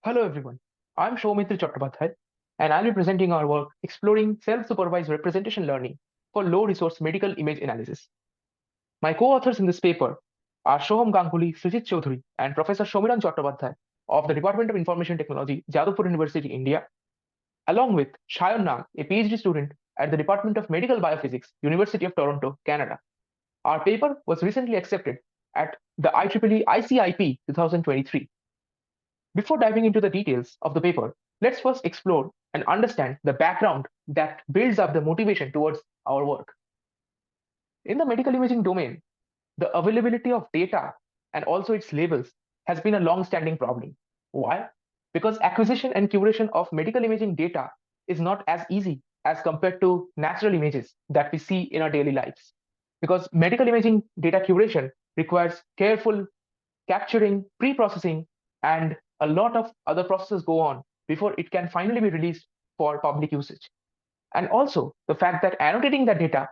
Hello everyone, I'm Soumitri Chattopadhyay, and I'll be presenting our work exploring self-supervised representation learning for low-resource medical image analysis. My co-authors in this paper are Soham Ganguly, Sreejit Chaudhury, and Professor Samiran Chattopadhyay of the Department of Information Technology, Jadavpur University, India, along with Sayan, a PhD student at the Department of Medical Biophysics, University of Toronto, Canada. Our paper was recently accepted at the IEEE ICIP 2023. Before diving into the details of the paper, let's first explore and understand the background that builds up the motivation towards our work. In the medical imaging domain, the availability of data and also its labels has been a long standing problem. Why? Because acquisition and curation of medical imaging data is not as easy as compared to natural images that we see in our daily lives. Because medical imaging data curation requires careful capturing, pre-processing, and a lot of other processes go on before it can finally be released for public usage. And also the fact that annotating that data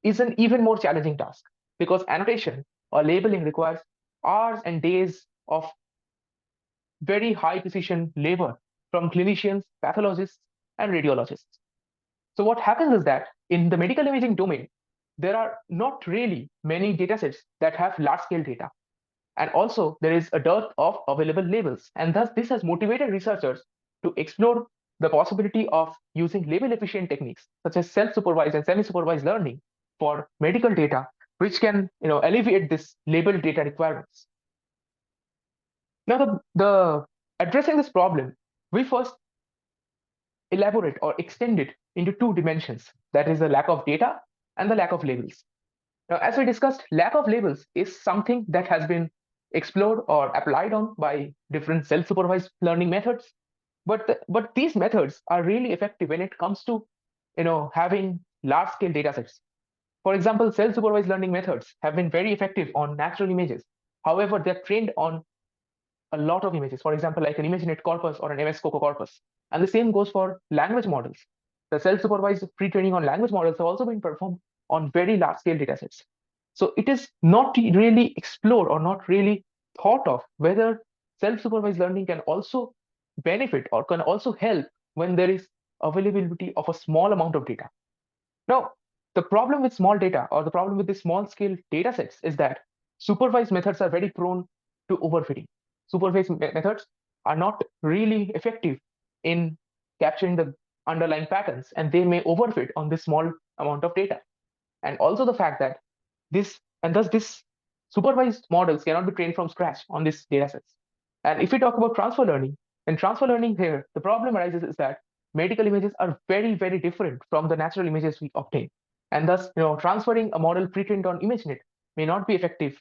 is an even more challenging task because annotation or labeling requires hours and days of very high precision labor from clinicians, pathologists, and radiologists. So what happens is that in the medical imaging domain, there are not really many datasets that have large scale data. And also, there is a dearth of available labels. And thus, this has motivated researchers to explore the possibility of using label efficient techniques such as self-supervised and semi-supervised learning for medical data, which can alleviate this labeled data requirements. Now, the addressing this problem, we first elaborate or extend it into two dimensions. That is the lack of data and the lack of labels. Now, as we discussed, lack of labels is something that has been explored or applied on by different self-supervised learning methods. But these methods are really effective when it comes to having large-scale data sets. For example, self-supervised learning methods have been very effective on natural images. However, they're trained on a lot of images, for example, like an ImageNet corpus or an MS Coco corpus. And the same goes for language models. The self-supervised pre-training on language models have also been performed on very large-scale datasets. So it is not really explored or not really thought of whether self-supervised learning can also benefit or can also help when there is availability of a small amount of data. Now, the problem with small data or the problem with the small scale data sets is that supervised methods are very prone to overfitting. Supervised methods are not really effective in capturing the underlying patterns, and they may overfit on this small amount of data. And also the fact that this supervised models cannot be trained from scratch on these data sets. And if we talk about transfer learning, in transfer learning here, the problem arises is that medical images are very, very different from the natural images we obtain. And thus, transferring a model pre-trained on ImageNet may not be effective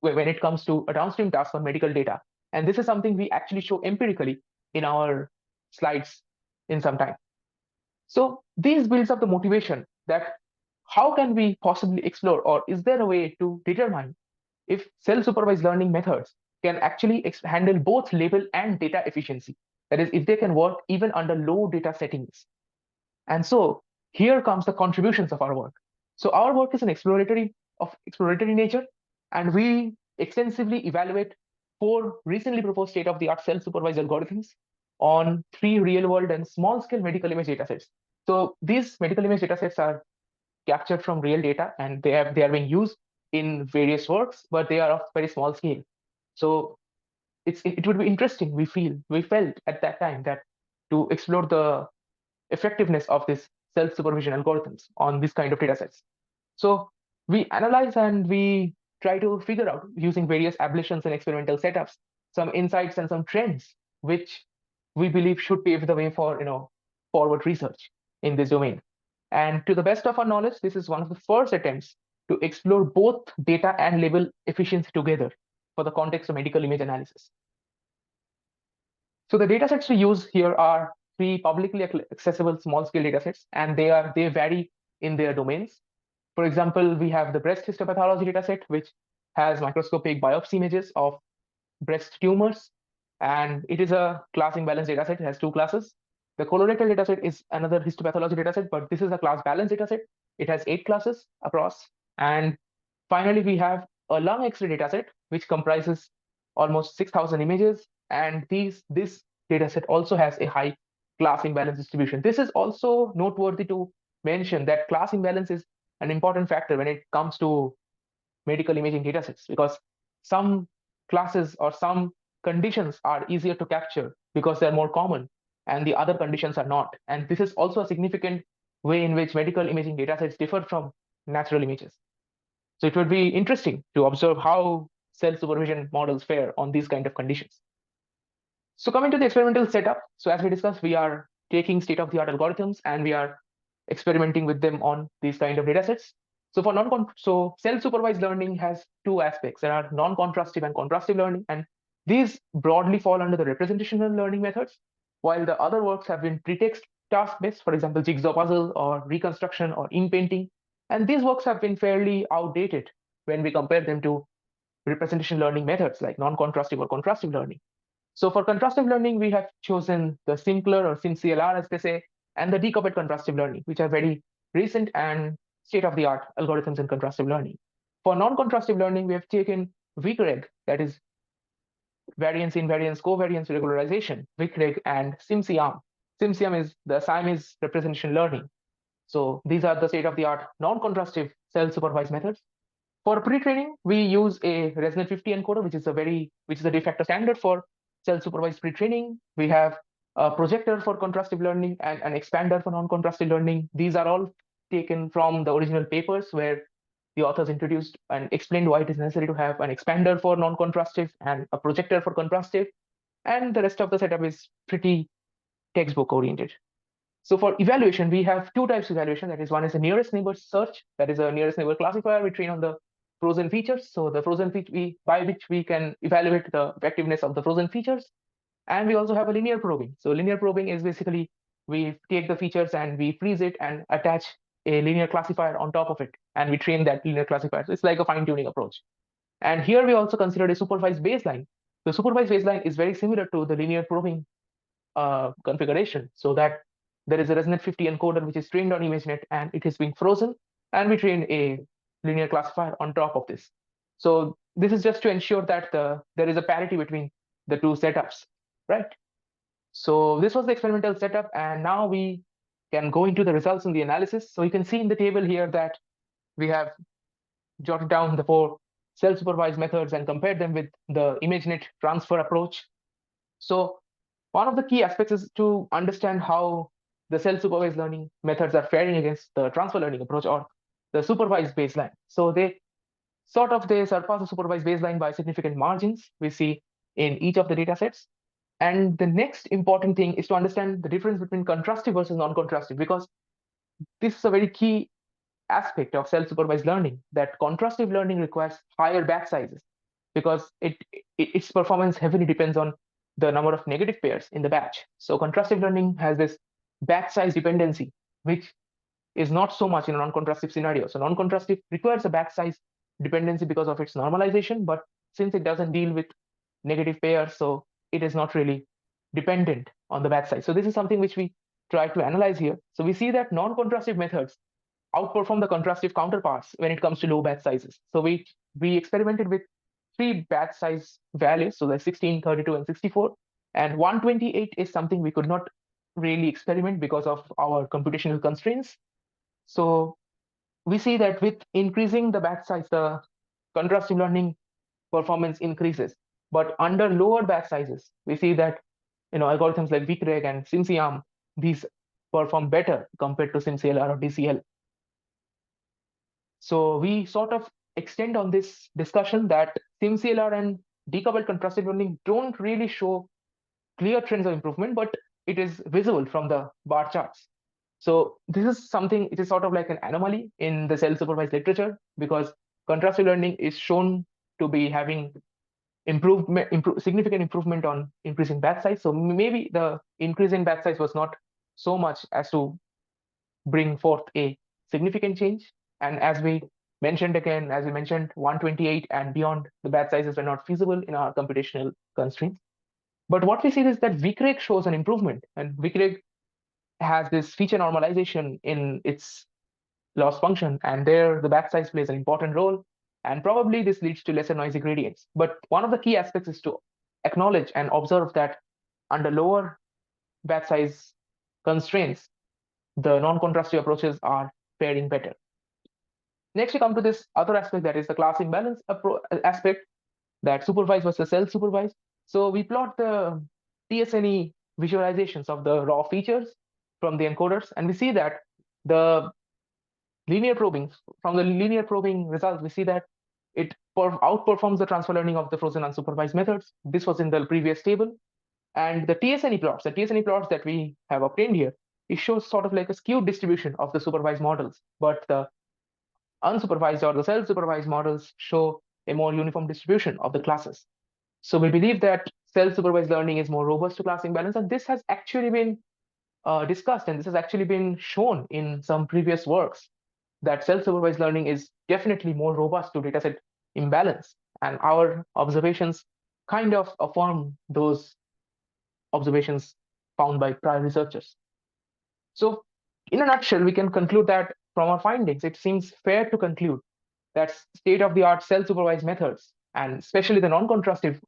when it comes to a downstream task on medical data. And this is something we actually show empirically in our slides in some time. So these builds up the motivation that how can we possibly explore, or is there a way to determine if self-supervised learning methods can actually handle both label and data efficiency? That is, if they can work even under low data settings. And so here comes the contributions of our work. So our work is an exploratory nature, and we extensively evaluate 4 recently proposed state-of-the-art self-supervised algorithms on 3 real-world and small-scale medical image datasets. So these medical image datasets are captured from real data, and they are being used in various works, but they are of very small scale. So it would be interesting. We felt at that time that to explore the effectiveness of this self-supervision algorithms on this kind of data sets. So we analyze and we try to figure out using various ablations and experimental setups some insights and some trends which we believe should pave the way for forward research in this domain. And to the best of our knowledge, this is one of the first attempts to explore both data and label efficiency together for the context of medical image analysis. So the datasets we use here are 3 publicly accessible small-scale datasets, and they vary in their domains. For example, we have the breast histopathology dataset, which has microscopic biopsy images of breast tumors, and it is a class imbalance dataset. It has 2 classes. The colorectal dataset is another histopathology dataset, but this is a class balance dataset. It has 8 classes across. And finally, we have a lung X-ray dataset, which comprises almost 6,000 images and this dataset also has a high class imbalance distribution. This is also noteworthy to mention that class imbalance is an important factor when it comes to medical imaging datasets, because some classes or some conditions are easier to capture because they're more common and the other conditions are not. And this is also a significant way in which medical imaging datasets differ from natural images. So it would be interesting to observe how self-supervision models fare on these kind of conditions. So coming to the experimental setup, so as we discussed, we are taking state-of-the-art algorithms and we are experimenting with them on these kind of datasets. So for self-supervised learning has two aspects. There are non-contrastive and contrastive learning, and these broadly fall under the representational learning methods, while the other works have been pretext task-based, for example, jigsaw puzzle or reconstruction or in-painting. And these works have been fairly outdated when we compare them to representation learning methods like non-contrastive or contrastive learning. So for contrastive learning, we have chosen the simpler or SimCLR, as they say, and the decoupled contrastive learning, which are very recent and state-of-the-art algorithms in contrastive learning. For non-contrastive learning, we have taken VCREG, that is variance, invariance, covariance regularization, VCREG, and SimSiam. SimSiam is the Siamese representation learning. So these are the state-of-the-art non-contrastive self-supervised methods. For pre-training, we use a ResNet 50 encoder, which is a de facto standard for self-supervised pre-training. We have a projector for contrastive learning and an expander for non-contrastive learning. These are all taken from the original papers where the authors introduced and explained why it is necessary to have an expander for non-contrastive and a projector for contrastive. And the rest of the setup is pretty textbook oriented. So for evaluation, we have two types of evaluation. That is, one is a nearest neighbor search. That is a nearest neighbor classifier. We train on the frozen features. So the frozen feature by which we can evaluate the effectiveness of the frozen features. And we also have a linear probing. So linear probing is basically we take the features and we freeze it and attach a linear classifier on top of it. And we train that linear classifier. So it's like a fine-tuning approach. And here we also considered a supervised baseline. The supervised baseline is very similar to the linear probing configuration, so that there is a ResNet 50 encoder which is trained on ImageNet and it is being frozen, and we train a linear classifier on top of this. So this is just to ensure that there is a parity between the two setups, right? So this was the experimental setup, and now we can go into the results in the analysis. So you can see in the table here that we have jotted down the four self-supervised methods and compared them with the ImageNet transfer approach. So one of the key aspects is to understand how the self-supervised learning methods are faring against the transfer learning approach or the supervised baseline. So they surpass the supervised baseline by significant margins we see in each of the data sets. And the next important thing is to understand the difference between contrastive versus non-contrastive, because this is a very key aspect of self-supervised learning, that contrastive learning requires higher batch sizes because its performance heavily depends on the number of negative pairs in the batch. So contrastive learning has this batch size dependency, which is not so much in a non-contrastive scenario. So non-contrastive requires a batch size dependency because of its normalization, but since it doesn't deal with negative pairs, so it is not really dependent on the batch size. So this is something which we try to analyze here. So we see that non-contrastive methods outperform the contrastive counterparts when it comes to low batch sizes. So we experimented with three batch size values, so the 16, 32, and 64. And 128 is something we could not really experiment because of our computational constraints. So we see that with increasing the batch size, the contrastive learning performance increases. But under lower batch sizes, we see that algorithms like VCREG and SimSiam, these perform better compared to SimCLR or DCL. So we sort of extend on this discussion that SimCLR and decoupled contrastive learning don't really show clear trends of improvement, but it is visible from the bar charts. So this is something, it is sort of like an anomaly in the self-supervised literature, because contrastive learning is shown to be having significant improvement on increasing batch size. So maybe the increase in batch size was not so much as to bring forth a significant change. And as we mentioned, 128 and beyond, the batch sizes were not feasible in our computational constraints. But what we see is that VCREG shows an improvement, and VCREG has this feature normalization in its loss function, and there the batch size plays an important role, and probably this leads to lesser noisy gradients. But one of the key aspects is to acknowledge and observe that under lower batch size constraints, the non-contrastive approaches are faring better. Next, we come to this other aspect, that is the class imbalance aspect, that supervised versus self-supervised. So we plot the TSNE visualizations of the raw features from the encoders, and we see that the linear probing, from the linear probing results, we see that it outperforms the transfer learning of the frozen unsupervised methods. This was in the previous table. And the TSNE plots, that we have obtained here, it shows sort of like a skewed distribution of the supervised models, but the unsupervised or the self-supervised models show a more uniform distribution of the classes. So we believe that self-supervised learning is more robust to class imbalance, and this has actually been discussed, and this has actually been shown in some previous works, that self-supervised learning is definitely more robust to dataset imbalance, and our observations kind of affirm those observations found by prior researchers. So in a nutshell, we can conclude that from our findings, it seems fair to conclude that state-of-the-art self-supervised methods, and especially the non-contrastive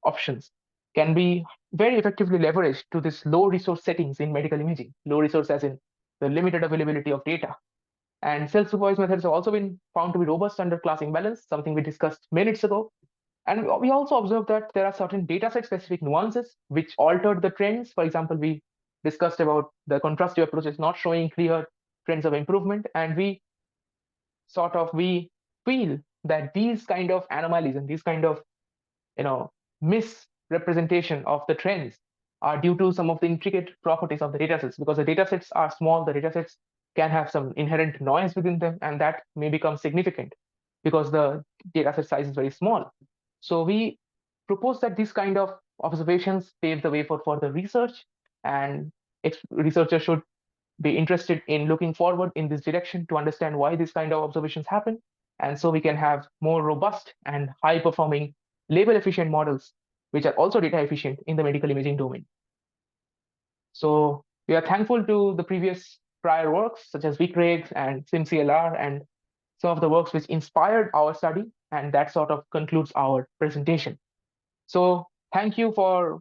options, can be very effectively leveraged to this low resource settings in medical imaging, low resource as in the limited availability of data. And self-supervised methods have also been found to be robust under class imbalance, something we discussed minutes ago. And we also observed that there are certain dataset specific nuances which altered the trends. For example, we discussed about the contrastive approaches not showing clear trends of improvement, and we feel that these kind of anomalies and these kind of misrepresentation of the trends are due to some of the intricate properties of the datasets. Because the datasets are small, the datasets can have some inherent noise within them, and that may become significant because the dataset size is very small. So we propose that these kind of observations pave the way for further research, and researchers should be interested in looking forward in this direction to understand why these kind of observations happen. And so we can have more robust and high performing label efficient models, which are also data efficient in the medical imaging domain. So we are thankful to the previous prior works such as VCREG and SimCLR and some of the works which inspired our study, and that sort of concludes our presentation. So thank you for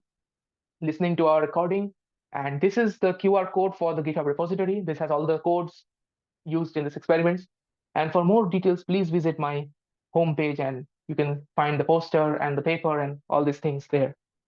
listening to our recording. And this is the QR code for the GitHub repository. This has all the codes used in this experiment. And for more details, please visit my homepage, and you can find the poster and the paper and all these things there.